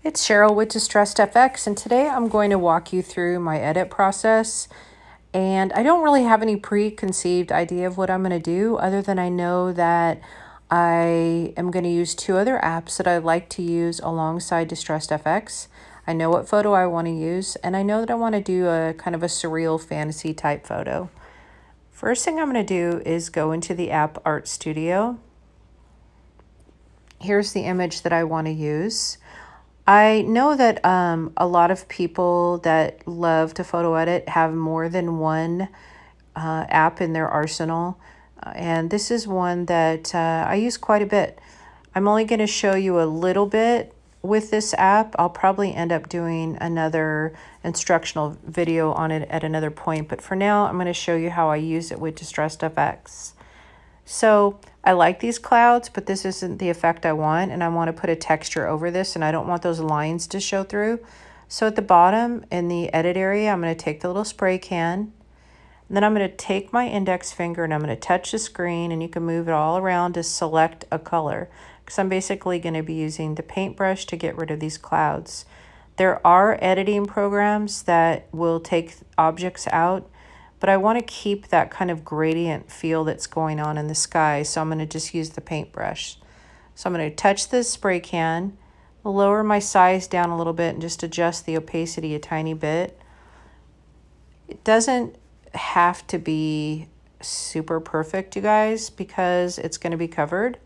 It's Cheryl with Distressed FX, and today I'm going to walk you through my edit process. And I don't really have any preconceived idea of what I'm going to do, other than I know that I am going to use two other apps that I like to use alongside Distressed FX. I know what photo I want to use, and I know that I want to do a kind of a surreal fantasy type photo. First thing I'm going to do is go into the app Art Studio. Here's the image that I want to use. I know that a lot of people that love to photo edit have more than one app in their arsenal. And this is one that I use quite a bit. I'm only going to show you a little bit with this app. I'll probably end up doing another instructional video on it at another point. But for now, I'm going to show you how I use it with Distressed FX. So I like these clouds, but this isn't the effect I want, and I want to put a texture over this, and I don't want those lines to show through. So at the bottom in the edit area, I'm going to take the little spray can, and then I'm going to take my index finger and I'm going to touch the screen, and you can move it all around to select a color, because I'm basically going to be using the paintbrush to get rid of these clouds. There are editing programs that will take objects out, but I want to keep that kind of gradient feel that's going on in the sky, so I'm going to just use the paintbrush. So I'm going to touch the spray can, lower my size down a little bit, and just adjust the opacity a tiny bit. It doesn't have to be super perfect, you guys, because it's going to be covered.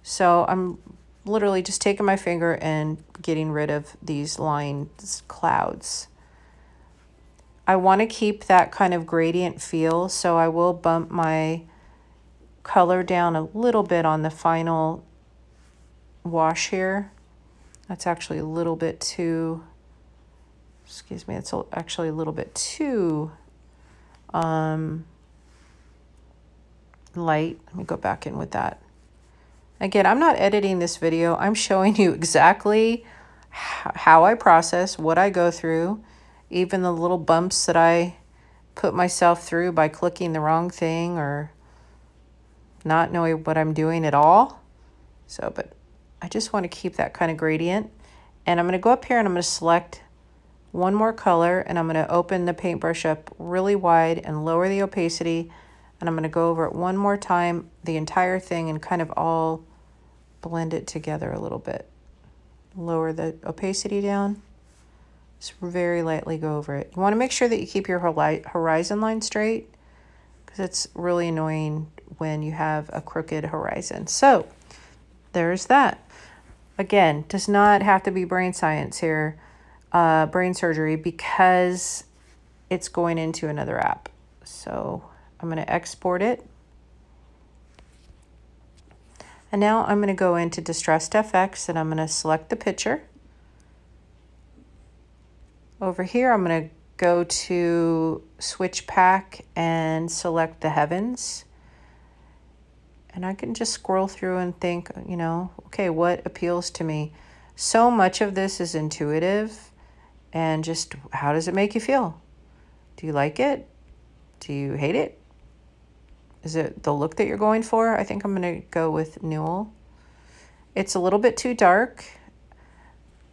So I'm literally just taking my finger and getting rid of these clouds. I want to keep that kind of gradient feel, so I will bump my color down a little bit on the final wash here. That's actually a little bit too, excuse me, it's actually a little bit too light. Let me go back in with that. Again, I'm not editing this video. I'm showing you exactly how I process, what I go through, even the little bumps that I put myself through by clicking the wrong thing or not knowing what I'm doing at all. So, but I just want to keep that kind of gradient. And I'm going to go up here and I'm going to select one more color, and I'm going to open the paintbrush up really wide and lower the opacity. And I'm going to go over it one more time, the entire thing, and kind of all blend it together a little bit. Lower the opacity down. Just very lightly go over it. You want to make sure that you keep your horizon line straight, because it's really annoying when you have a crooked horizon. So there's that. Again, does not have to be brain science here, brain surgery, because it's going into another app. So I'm going to export it. And now I'm going to go into Distressed FX and I'm going to select the picture. Over here, I'm going to go to Switch Pack and select the heavens. And I can just scroll through and think, you know, okay, what appeals to me? So much of this is intuitive, and just how does it make you feel? Do you like it? Do you hate it? Is it the look that you're going for? I think I'm going to go with Newell. It's a little bit too dark.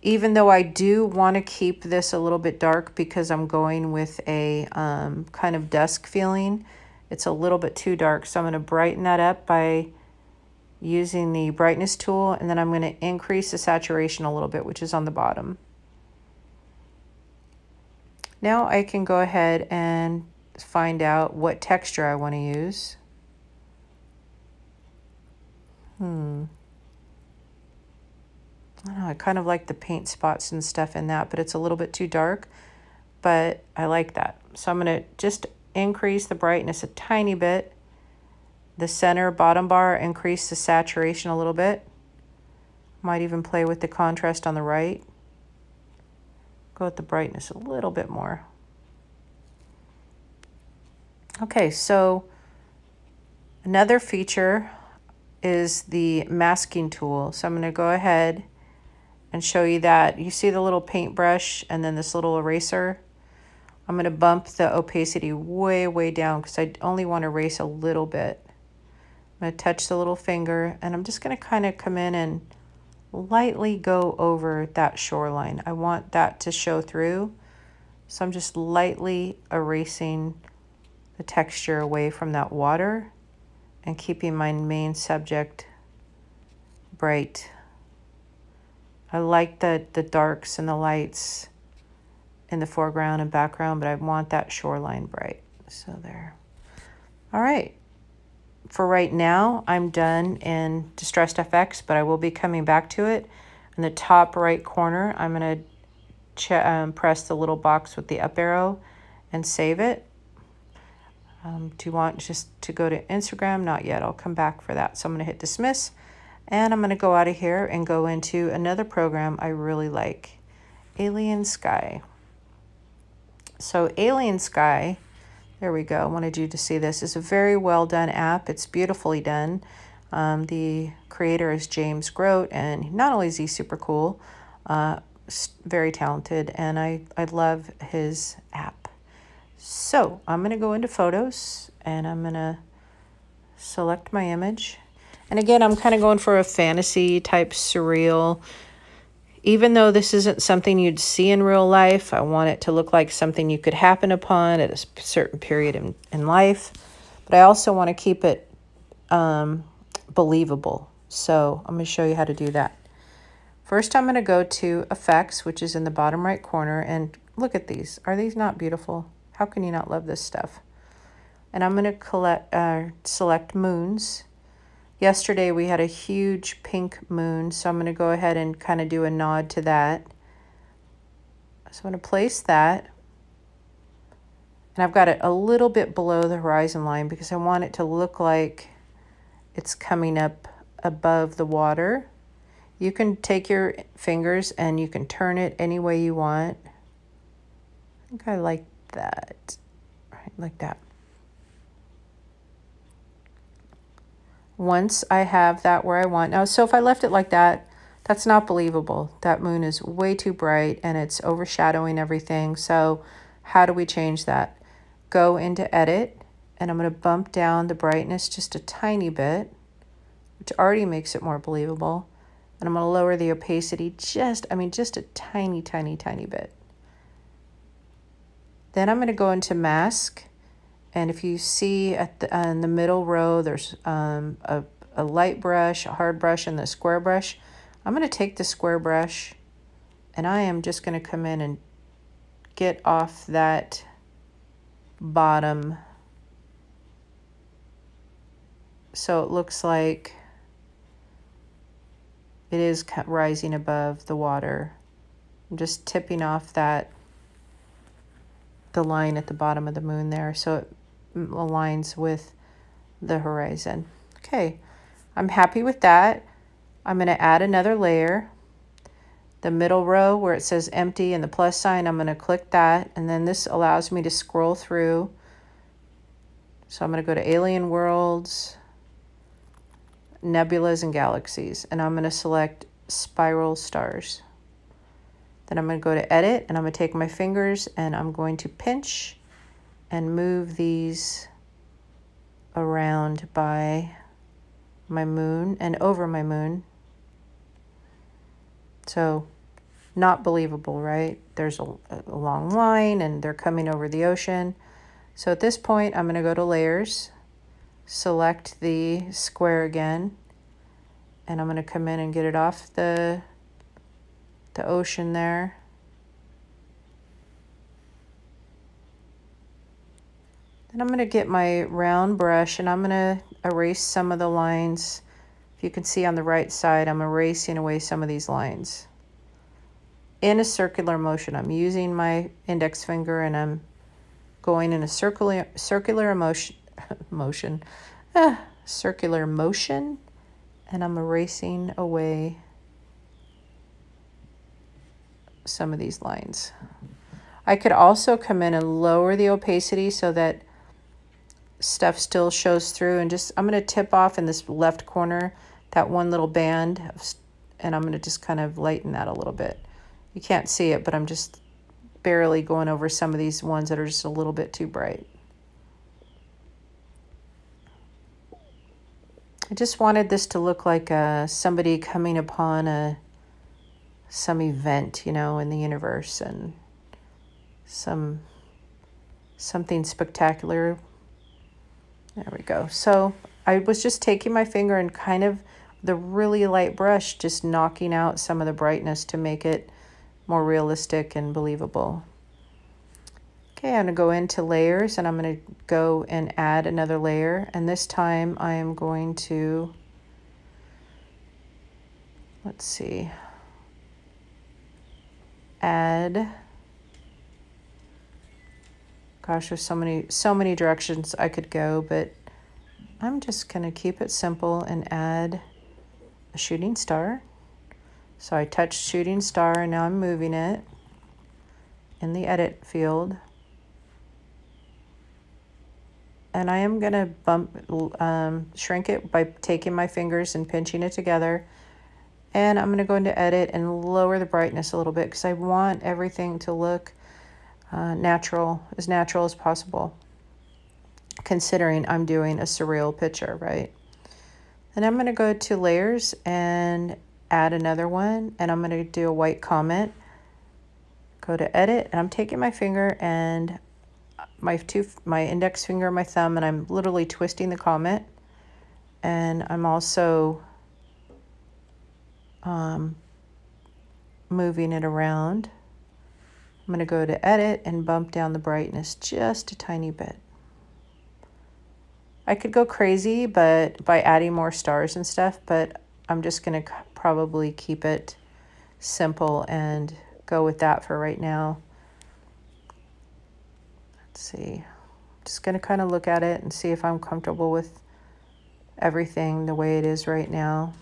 Even though I do want to keep this a little bit dark because I'm going with a kind of dusk feeling, it's a little bit too dark. So I'm going to brighten that up by using the brightness tool, and then I'm going to increase the saturation a little bit, which is on the bottom. Now I can go ahead and find out what texture I want to use. I don't know, I kind of like the paint spots and stuff in that, but it's a little bit too dark, but I like that. So I'm going to just increase the brightness a tiny bit. The center bottom bar, increase the saturation a little bit. Might even play with the contrast on the right. Go with the brightness a little bit more. Okay, so another feature is the masking tool. So I'm going to go ahead and show you that. You see the little paintbrush and then this little eraser? I'm going to bump the opacity way, way down because I only want to erase a little bit. I'm going to touch the little finger, and I'm just going to kind of come in and lightly go over that shoreline. I want that to show through. So I'm just lightly erasing the texture away from that water and keeping my main subject bright. I like the darks and the lights in the foreground and background, but I want that shoreline bright. So there. All right. For right now, I'm done in Distressed FX, but I will be coming back to it. In the top right corner, I'm going to press the little box with the up arrow and save it. Do you want just to go to Instagram? Not yet. I'll come back for that. So I'm going to hit dismiss, and I'm going to go out of here and go into another program I really like, Alien Sky. So Alien Sky, there we go. I wanted you to see this. It's a very well done app. It's beautifully done. The creator is James Grote, and not only is he super cool, very talented, and I love his app. So I'm going to go into photos, and I'm going to select my image. And again, I'm kind of going for a fantasy type surreal. Even though this isn't something you'd see in real life, I want it to look like something you could happen upon at a certain period in life. But I also want to keep it believable. So I'm going to show you how to do that. First, I'm going to go to Effects, which is in the bottom right corner. And look at these. Are these not beautiful? How can you not love this stuff? And I'm going to select moons. Yesterday we had a huge pink moon, so I'm going to go ahead and kind of do a nod to that. So I'm going to place that. And I've got it a little bit below the horizon line because I want it to look like it's coming up above the water. You can take your fingers and you can turn it any way you want. I think I like that. Right, like that. Once I have that where I want. Now, so if I left it like that, that's not believable. That moon is way too bright and it's overshadowing everything. So how do we change that? Go into Edit, and I'm going to bump down the brightness just a tiny bit, which already makes it more believable. And I'm going to lower the opacity just a tiny, tiny, tiny bit. Then I'm going to go into Mask. And if you see in the middle row, there's a light brush, a hard brush, and the square brush. I'm going to take the square brush, and I am just going to come in and get off that bottom so it looks like it is rising above the water. I'm just tipping off the line at the bottom of the moon there so it aligns with the horizon. Okay, I'm happy with that. I'm going to add another layer. The middle row where it says empty and the plus sign, I'm going to click that, and then this allows me to scroll through. So I'm going to go to Alien Worlds, Nebulas and Galaxies, and I'm going to select Spiral Stars. Then I'm going to go to Edit, and I'm going to take my fingers and I'm going to pinch and move these around by my moon and over my moon. So not believable, right? There's a long line and they're coming over the ocean. So at this point, I'm going to go to Layers, select the square again, and I'm going to come in and get it off the ocean there. Then I'm going to get my round brush and I'm going to erase some of the lines. If you can see on the right side, I'm erasing away some of these lines in a circular motion. I'm using my index finger and I'm going in a circular motion, and I'm erasing away some of these lines. I could also come in and lower the opacity so that stuff still shows through, and I'm going to tip off in this left corner that one little band, and I'm going to just kind of lighten that a little bit. You can't see it, but I'm just barely going over some of these ones that are just a little bit too bright. I just wanted this to look like somebody coming upon some event, you know, in the universe, and something spectacular. There we go. So I was just taking my finger and kind of the really light brush, just knocking out some of the brightness to make it more realistic and believable. Okay, I'm going to go into layers, and I'm going to go and add another layer. And this time I am going to, let's see, add, gosh, there's so many directions I could go, but I'm just going to keep it simple and add a shooting star. So I touched shooting star, and now I'm moving it in the edit field. And I am going to shrink it by taking my fingers and pinching it together. And I'm going to go into edit and lower the brightness a little bit because I want everything to look natural as possible, considering I'm doing a surreal picture, right? And I'm going to go to layers and add another one, and I'm going to do a white comment. Go to edit, and I'm taking my finger and my index finger and my thumb, and I'm literally twisting the comment, and I'm also moving it around. I'm going to go to edit and bump down the brightness just a tiny bit. I could go crazy but by adding more stars and stuff, but I'm just going to probably keep it simple and go with that for right now. Let's see. Just going to kind of look at it and see if I'm comfortable with everything the way it is right now.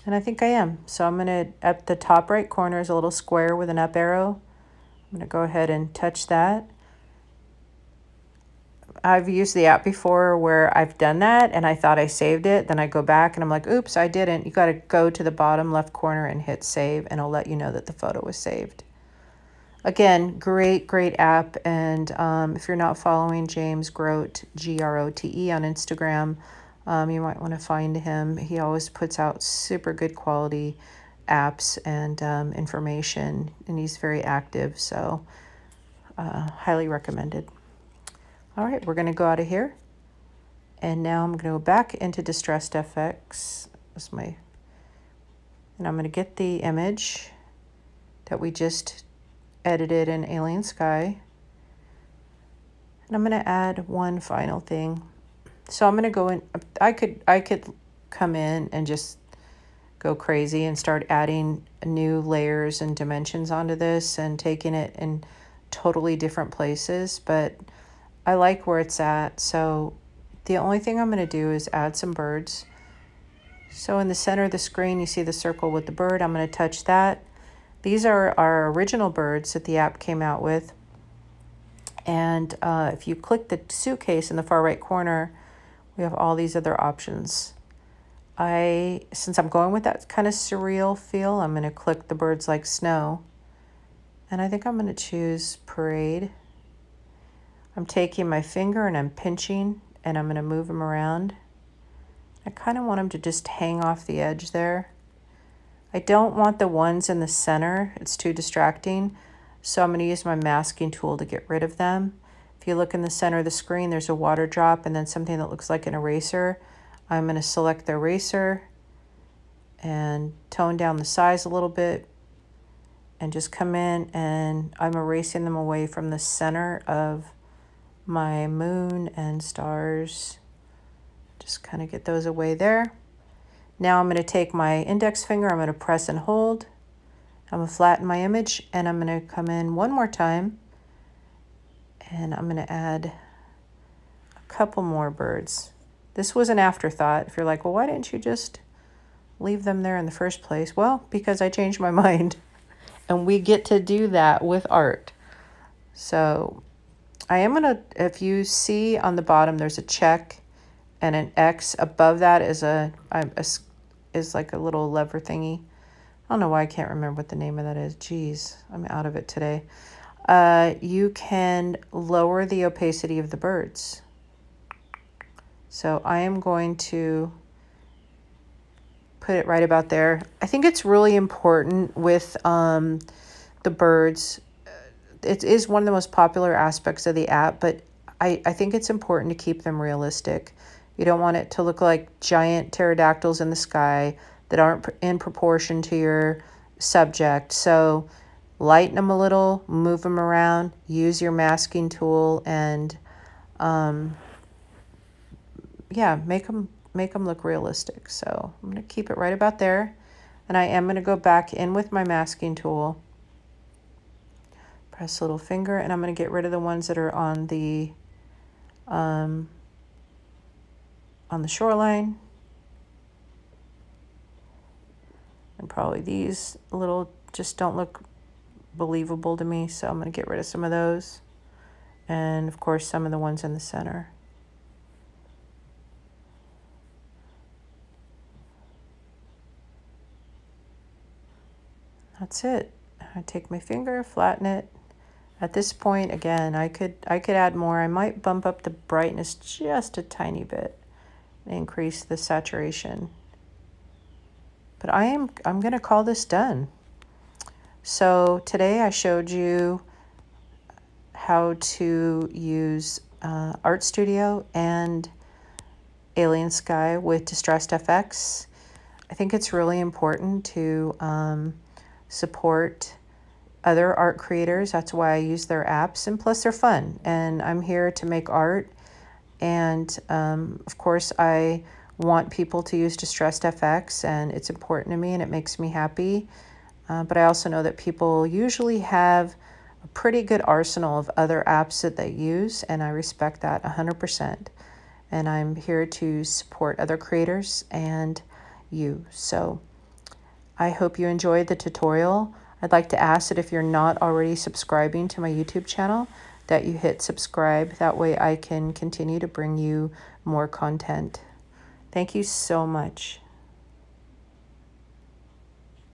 And I think I am. So I'm going to, at the top right corner is a little square with an up arrow. I'm going to go ahead and touch that. I've used the app before where I've done that and I thought I saved it. Then I go back and I'm like, oops, I didn't. You got to go to the bottom left corner and hit save, and it'll let you know that the photo was saved. Again, great app. And if you're not following James Grote, Grote on Instagram, you might want to find him. He always puts out super good quality apps and information, and he's very active, so highly recommended. All right, we're going to go out of here, and now I'm going to go back into Distressed FX. And I'm going to get the image that we just edited in Alien Sky, and I'm going to add one final thing. So I'm going to go in. I could come in and just go crazy and start adding new layers and dimensions onto this and taking it in totally different places, but I like where it's at. So the only thing I'm going to do is add some birds. So in the center of the screen, you see the circle with the bird. I'm going to touch that. These are our original birds that the app came out with. And if you click the suitcase in the far right corner, we have all these other options. Since I'm going with that kind of surreal feel, I'm going to click the birds like snow. And I think I'm going to choose parade. I'm taking my finger and I'm pinching, and I'm going to move them around. I kind of want them to just hang off the edge there. I don't want the ones in the center. It's too distracting. So I'm going to use my masking tool to get rid of them. If you look in the center of the screen, there's a water drop and then something that looks like an eraser. I'm going to select the eraser and tone down the size a little bit and just come in, and I'm erasing them away from the center of my moon and stars. Just kind of get those away there. Now I'm going to take my index finger, I'm going to press and hold. I'm going to flatten my image, and I'm going to come in one more time, and I'm going to add a couple more birds. This was an afterthought. If you're like, well, why didn't you just leave them there in the first place? Well, because I changed my mind, and we get to do that with art. So I am going to, if you see on the bottom, there's a check and an X. Above that is like a little lever thingy. I don't know why I can't remember what the name of that is. Geez, I'm out of it today. you can lower the opacity of the birds. So I am going to put it right about there. I think it's really important with the birds. It is one of the most popular aspects of the app, but I think it's important to keep them realistic. You don't want it to look like giant pterodactyls in the sky that aren't in proportion to your subject. So lighten them a little, move them around, use your masking tool, and yeah, make them look realistic. So I'm going to keep it right about there. And I am going to go back in with my masking tool. Press little finger, and I'm going to get rid of the ones that are on the shoreline. And probably these little just don't look believable to me, so I'm going to get rid of some of those. And of course some of the ones in the center. That's it. I take my finger, flatten it. At this point, again, I could add more. I might bump up the brightness just a tiny bit, increase the saturation. But I'm going to call this done. So today I showed you how to use Art Studio and Alien Sky with Distressed FX. I think it's really important to support other art creators. That's why I use their apps, and plus they're fun, and I'm here to make art. And of course I want people to use Distressed FX, and it's important to me and it makes me happy. But I also know that people usually have a pretty good arsenal of other apps that they use, and I respect that 100%. And I'm here to support other creators and you. So I hope you enjoyed the tutorial. I'd like to ask that if you're not already subscribing to my YouTube channel, that you hit subscribe. That way I can continue to bring you more content. Thank you so much.